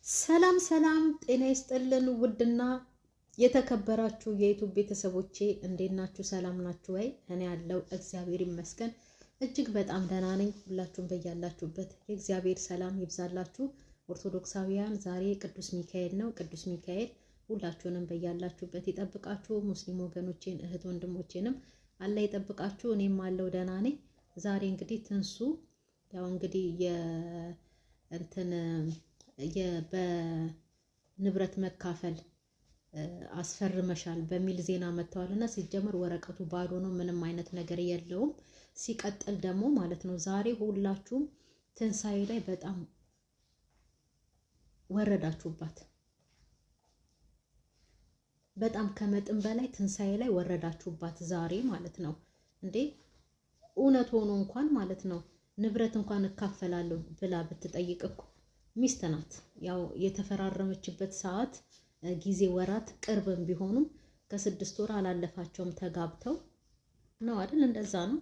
ሰላም ጤና ይስጥልን ውድና የተከበራችሁ የዩቲዩብ ቤተሰቦቼ እንዴት ናችሁ? ሰላም ናችሁ ወይ? እኔ ያለው እግዚአብሔር ይመስገን እጅግ በጣም ደህና ነኝ። ሁላችሁም በያላችሁበት የእግዚአብሔር ሰላም ይብዛላችሁ። ኦርቶዶክሳውያን ዛሬ ቅዱስ ሚካኤል ነው። ቅዱስ ሚካኤል ሁላችሁንም በያላችሁበት ይጠብቃችሁ። ሙስሊም ወገኖቼን እህት ወንድሞቼንም አላህ ይጠብቃችሁ። እኔም አለው ደህና ነኝ። ዛሬ እንግዲህ ትንሱ ያው እንግዲህ በንብረት መካፈል አስፈርመሻል በሚል ዜና መጥተዋልና ሲጀመር ወረቀቱ ባዶ ነው፣ ምንም አይነት ነገር የለውም። ሲቀጥል ደግሞ ማለት ነው ዛሬ ሁላችሁም ትንሳኤ ላይ በጣም ወረዳችሁባት፣ በጣም ከመጠን በላይ ትንሳኤ ላይ ወረዳችሁባት ዛሬ ማለት ነው። እንዴ እውነት ሆኖ እንኳን ማለት ነው ንብረት እንኳን እካፈላለሁ ብላ ብትጠይቅ እኮ ሚስት ናት። ያው የተፈራረመችበት ሰዓት ጊዜ ወራት ቅርብም ቢሆኑም ከ6 ወር አላለፋቸውም ተጋብተው ነው አይደል? እንደዛ ነው።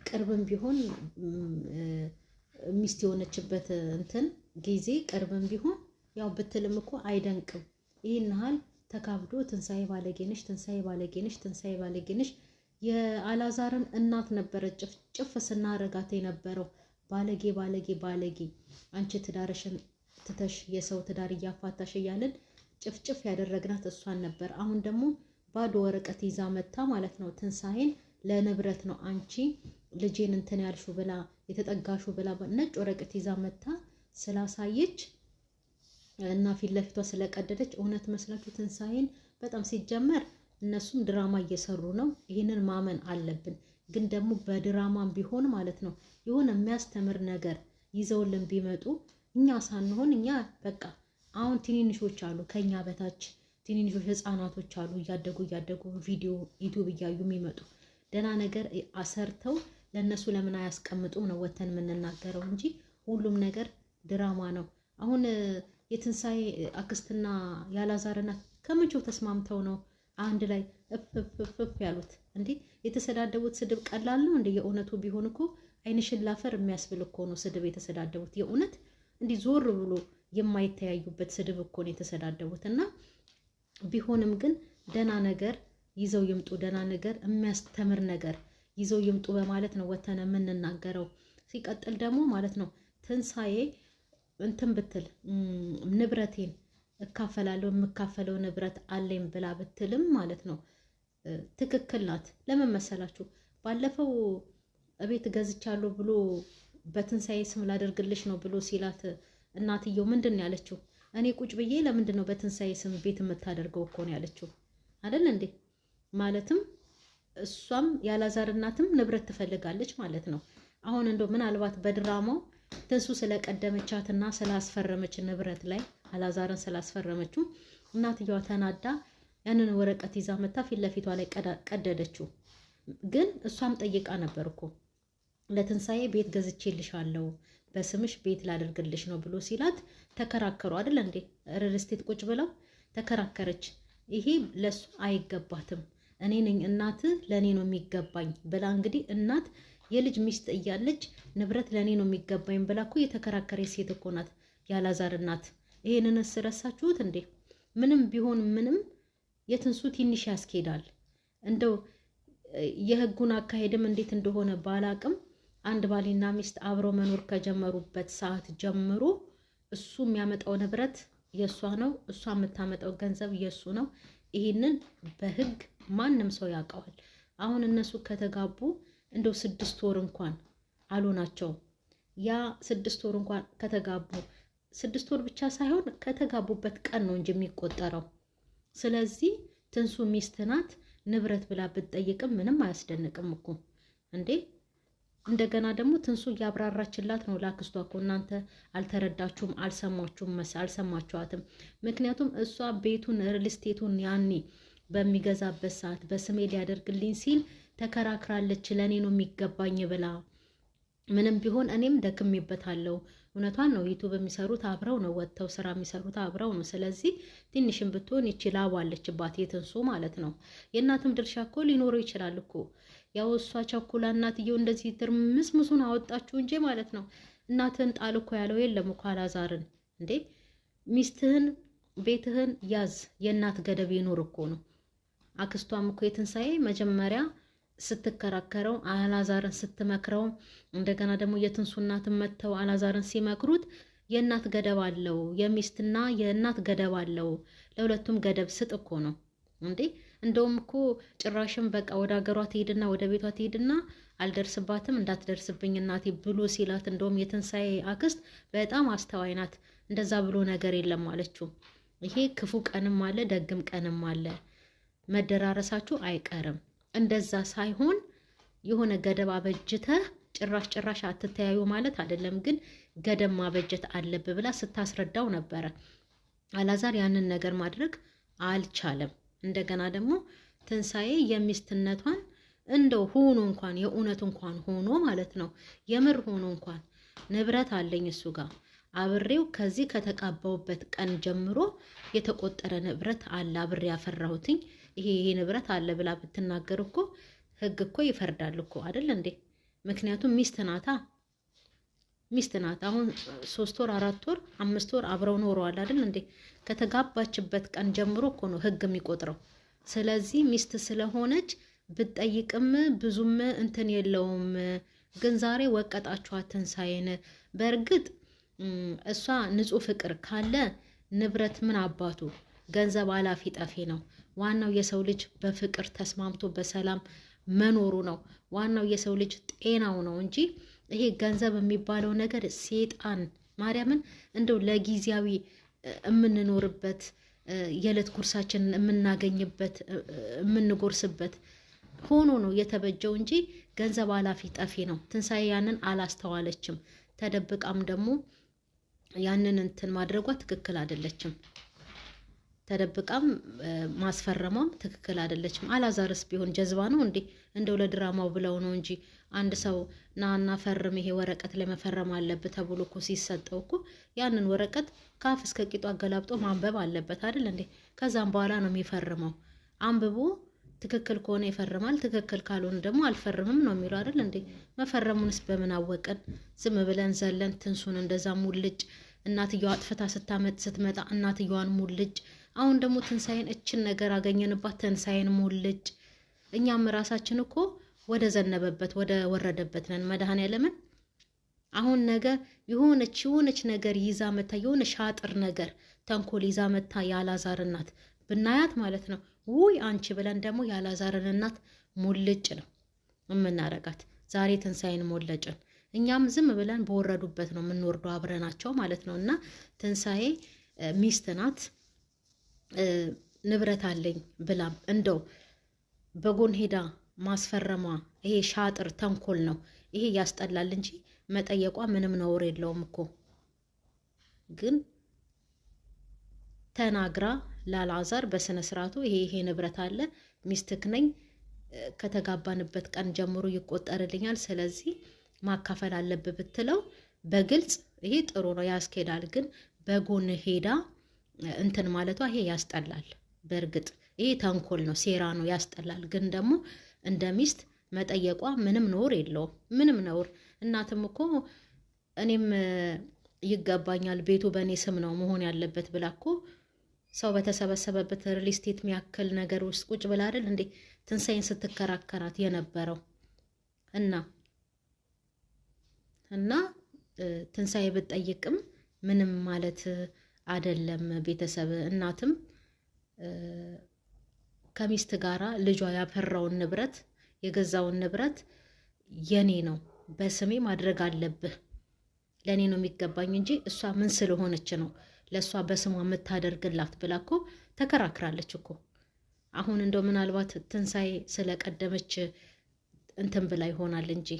ቅርብም ቢሆን ሚስት የሆነችበት እንትን ጊዜ ቅርብም ቢሆን ያው ብትልም እኮ አይደንቅም። ይሄን ያህል ተካብዶ ትንሳኤ ባለጌነሽ፣ ትንሳኤ ባለጌነሽ፣ ትንሳኤ ባለጌነሽ። የአላዛርን እናት ነበረች ጭፍ ስናረጋት የነበረው ባለጌ ባለጌ ባለጌ፣ አንቺ ትዳርሽን ትተሽ የሰው ትዳር እያፋታሽ እያልን ጭፍጭፍ ያደረግናት እሷን ነበር። አሁን ደግሞ ባዶ ወረቀት ይዛ መታ ማለት ነው። ትንሳኤን ለንብረት ነው አንቺ ልጄን እንትን ያልሹ ብላ የተጠጋሹ ብላ ነጭ ወረቀት ይዛ መታ ስላሳየች እና ፊት ለፊቷ ስለቀደደች እውነት መስላችሁ ትንሳኤን በጣም ሲጀመር እነሱም ድራማ እየሰሩ ነው። ይህንን ማመን አለብን። ግን ደግሞ በድራማም ቢሆን ማለት ነው የሆነ የሚያስተምር ነገር ይዘውልን ቢመጡ እኛ ሳንሆን እኛ በቃ አሁን ትንንሾች አሉ ከኛ በታች ትንንሾች ህፃናቶች አሉ እያደጉ ቪዲዮ ዩቲዩብ እያዩ የሚመጡ ደህና ነገር አሰርተው ለነሱ ለምን አያስቀምጡም ነው ወተን የምንናገረው እንጂ ሁሉም ነገር ድራማ ነው። አሁን የትንሳኤ አክስትና ያላዛርና ከመቼው ተስማምተው ነው አንድ ላይ እፍ ያሉት? እንዴ የተሰዳደቡት ስድብ ቀላል ነው እንዴ? የእውነቱ ቢሆን እኮ አይንሽን ላፈር የሚያስብል እኮ ነው ስድብ የተሰዳደቡት። የእውነት እንዲህ ዞር ብሎ የማይተያዩበት ስድብ እኮ ነው የተሰዳደቡት። እና ቢሆንም ግን ደህና ነገር ይዘው ይምጡ፣ ደህና ነገር የሚያስተምር ነገር ይዘው ይምጡ በማለት ነው ወተነ የምንናገረው። ሲቀጥል ደግሞ ማለት ነው ትንሳኤ እንትን ብትል ንብረቴን እካፈላለሁ የምካፈለው ንብረት አለኝ ብላ ብትልም ማለት ነው ትክክል ናት። ለምን መሰላችሁ? ባለፈው እቤት ገዝቻለሁ ብሎ በትንሳኤ ስም ላደርግልሽ ነው ብሎ ሲላት እናትየው ምንድን ነው ያለችው? እኔ ቁጭ ብዬ ለምንድን ነው በትንሳኤ ስም ቤት የምታደርገው እኮ ነው ያለችው አይደል እንዴ? ማለትም እሷም ያላዛር እናትም ንብረት ትፈልጋለች ማለት ነው። አሁን እንደው ምናልባት በድራማው ትንሱ ስለቀደመቻትና ስላስፈረመች ንብረት ላይ አላዛርን ስላስፈረመችው እናትየዋ ተናዳ ያንን ወረቀት ይዛ መታ ፊት ለፊቷ ላይ ቀደደችው። ግን እሷም ጠይቃ ነበር እኮ ለትንሳኤ ቤት ገዝቼልሻለሁ በስምሽ ቤት ላደርግልሽ ነው ብሎ ሲላት ተከራከሩ አይደል እንዴ? ሪል ስቴት ቁጭ ብለው ተከራከረች። ይሄ ለሱ አይገባትም፣ እኔ ነኝ እናት ለኔ ነው የሚገባኝ ብላ እንግዲህ እናት የልጅ ሚስት እያለች ንብረት ለኔ ነው የሚገባኝ ብላ እኮ የተከራከረች ሴት እኮ ናት ያላዛር እናት። ይሄንን ረሳችሁት እንዴ? ምንም ቢሆን ምንም የትንሱ ትንሽ ያስኬዳል። እንደው የህጉን አካሄድም እንዴት እንደሆነ ባላቅም አንድ ባልና ሚስት አብረው መኖር ከጀመሩበት ሰዓት ጀምሮ እሱ የሚያመጣው ንብረት የሷ ነው፣ እሷ የምታመጣው ገንዘብ የሱ ነው። ይሄንን በህግ ማንም ሰው ያውቀዋል። አሁን እነሱ ከተጋቡ እንደው 6 ወር እንኳን አልሆናቸው። ያ 6 ወር እንኳን ከተጋቡ 6 ወር ብቻ ሳይሆን ከተጋቡበት ቀን ነው እንጂ የሚቆጠረው። ስለዚህ ትንሱ ሚስት ናት፣ ንብረት ብላ ብትጠይቅም ምንም አያስደንቅም እኮ እንዴ። እንደገና ደግሞ ትንሱ እያብራራችላት ነው ላክስቷ እኮ እናንተ አልተረዳችሁም፣ አልሰማችኋትም። ምክንያቱም እሷ ቤቱን ሪል ስቴቱን ያኔ በሚገዛበት ሰዓት በስሜ ሊያደርግልኝ ሲል ተከራክራለች። ለኔ ነው የሚገባኝ ብላ ምንም ቢሆን እኔም ደክሜበታለሁ። እውነቷን ነው። ዩቲዩብ የሚሰሩት አብረው ነው፣ ወጥተው ስራ የሚሰሩት አብረው ነው። ስለዚህ ትንሽም ብትሆን ይችላል አለችባት የትንሱ ማለት ነው። የእናትም ድርሻ እኮ ሊኖረው ይችላል እኮ። ያው እሷ ቸኩላ እናትየው እንደዚህ ትርምስምሱን አወጣችሁ እንጂ ማለት ነው። እናትን ጣል እኮ ያለው የለም እኮ አላዛርን እንዴ። ሚስትህን ቤትህን ያዝ፣ የእናት ገደብ ይኖር እኮ ነው። አክስቷም እኮ የትንሳኤ መጀመሪያ ስትከራከረው አላዛርን ስትመክረው እንደገና ደግሞ የትንሱ እናትን መተው አላዛርን ሲመክሩት የእናት ገደብ አለው፣ የሚስትና የእናት ገደብ አለው፣ ለሁለቱም ገደብ ስጥ እኮ ነው እንዴ። እንደውም እኮ ጭራሽም በቃ ወደ ሀገሯ ትሄድና ወደ ቤቷ ትሄድና አልደርስባትም እንዳትደርስብኝ እናቴ ብሎ ሲላት፣ እንደውም የትንሳኤ አክስት በጣም አስተዋይ ናት። እንደዛ ብሎ ነገር የለም አለችው። ይሄ ክፉ ቀንም አለ ደግም ቀንም አለ፣ መደራረሳችሁ አይቀርም። እንደዛ ሳይሆን የሆነ ገደብ አበጅተህ ጭራሽ አትተያዩ ማለት አይደለም፣ ግን ገደብ ማበጀት አለብ ብላ ስታስረዳው ነበረ። አላዛር ያንን ነገር ማድረግ አልቻለም። እንደገና ደግሞ ትንሳኤ የሚስትነቷን እንደው ሆኖ እንኳን የእውነት እንኳን ሆኖ ማለት ነው የምር ሆኖ እንኳን ንብረት አለኝ እሱ ጋር አብሬው ከዚህ ከተቃባውበት ቀን ጀምሮ የተቆጠረ ንብረት አለ አብሬ ያፈራሁትኝ ይሄ ንብረት አለ ብላ ብትናገር እኮ ህግ እኮ ይፈርዳል እኮ አይደል እንዴ? ምክንያቱም ሚስት ናት። አሁን 3 ወር 4 ወር 5 ወር አብረው ኖረዋል አይደል እንዴ? ከተጋባችበት ቀን ጀምሮ እኮ ነው ህግ የሚቆጥረው። ስለዚህ ሚስት ስለሆነች ብትጠይቅም ብዙም እንትን የለውም። ግን ዛሬ ወቀጣችኋት ትንሳኤን። በእርግጥ እሷ ንጹህ ፍቅር ካለ ንብረት ምን አባቱ ገንዘብ አላፊ ጠፊ ነው። ዋናው የሰው ልጅ በፍቅር ተስማምቶ በሰላም መኖሩ ነው። ዋናው የሰው ልጅ ጤናው ነው እንጂ ይሄ ገንዘብ የሚባለው ነገር ሴጣን ማርያምን እንደው ለጊዜያዊ የምንኖርበት የዕለት ጉርሳችንን የምናገኝበት የምንጎርስበት ሆኖ ነው የተበጀው እንጂ ገንዘብ አላፊ ጠፊ ነው። ትንሳኤ ያንን አላስተዋለችም። ተደብቃም ደግሞ ያንን እንትን ማድረጓ ትክክል አይደለችም። ተደብቃም ማስፈረሟም ትክክል አይደለችም። አላዛርስ ቢሆን ጀዝባ ነው እንዴ? እንደው ለድራማው ብለው ነው እንጂ አንድ ሰው ናና ፈርም ይሄ ወረቀት ለመፈረም አለበት ተብሎ እኮ ሲሰጠው እኮ ያንን ወረቀት ካፍ እስከ ቂጡ አገላብጦ ማንበብ አለበት አይደል እንዴ? ከዛም በኋላ ነው የሚፈርመው። አንብቦ ትክክል ከሆነ ይፈርማል፣ ትክክል ካልሆነ ደግሞ አልፈርምም ነው የሚለው አይደል እንዴ? መፈረሙንስ በምን አወቀን? ዝም ብለን ዘለን ትንሱን እንደዛ ሙልጭ እናትየዋ አጥፍታ ስትመጣ እናትየዋን ሙልጭ። አሁን ደግሞ ትንሳኤን እችን ነገር አገኘንባት፣ ትንሳኤን ሙልጭ። እኛም ራሳችን እኮ ወደ ዘነበበት ወደ ወረደበት ነን። መድኃኔዓለምን አሁን ነገ የሆነች ነገር ይዛ መታ የሆነ ሻጥር ነገር ተንኮል ይዛ መታ የአላዛር እናት ብናያት ማለት ነው ውይ አንቺ ብለን ደግሞ የአላዛርን እናት ሙልጭ ነው የምናረጋት። ዛሬ ትንሳኤን ሞለጭን። እኛም ዝም ብለን በወረዱበት ነው የምንወርደው አብረናቸው ማለት ነው። እና ትንሳኤ ሚስት ናት። ንብረት አለኝ ብላም እንደው በጎን ሄዳ ማስፈረሟ ይሄ ሻጥር ተንኮል ነው። ይሄ ያስጠላል እንጂ መጠየቋ ምንም ነውር የለውም እኮ። ግን ተናግራ ለአልዓዛር በስነ ስርዓቱ ይሄ ንብረት አለ ሚስትክ ነኝ ከተጋባንበት ቀን ጀምሮ ይቆጠርልኛል፣ ስለዚህ ማካፈል አለብህ ብትለው በግልጽ ይሄ ጥሩ ነው ያስኬዳል። ግን በጎን ሄዳ እንትን ማለቷ ይሄ ያስጠላል። በእርግጥ ይሄ ተንኮል ነው፣ ሴራ ነው፣ ያስጠላል። ግን ደግሞ እንደ ሚስት መጠየቋ ምንም ነውር የለውም፣ ምንም ነውር። እናትም እኮ እኔም ይገባኛል ቤቱ በእኔ ስም ነው መሆን ያለበት ብላ እኮ ሰው በተሰበሰበበት ሪል ስቴት የሚያክል ነገር ውስጥ ቁጭ ብላ አይደል እንዴ ትንሳኤን ስትከራከራት የነበረው። እና ትንሳኤ ብትጠይቅም ምንም ማለት አይደለም። ቤተሰብ እናትም ከሚስት ጋራ ልጇ ያፈራውን ንብረት የገዛውን ንብረት የኔ ነው በስሜ ማድረግ አለብህ፣ ለኔ ነው የሚገባኝ እንጂ እሷ ምን ስለሆነች ነው ለሷ በስሟ የምታደርግላት ብላ እኮ ተከራክራለች እኮ። አሁን እንደው ምናልባት ትንሳኤ ስለቀደመች እንትን ብላ ይሆናል እንጂ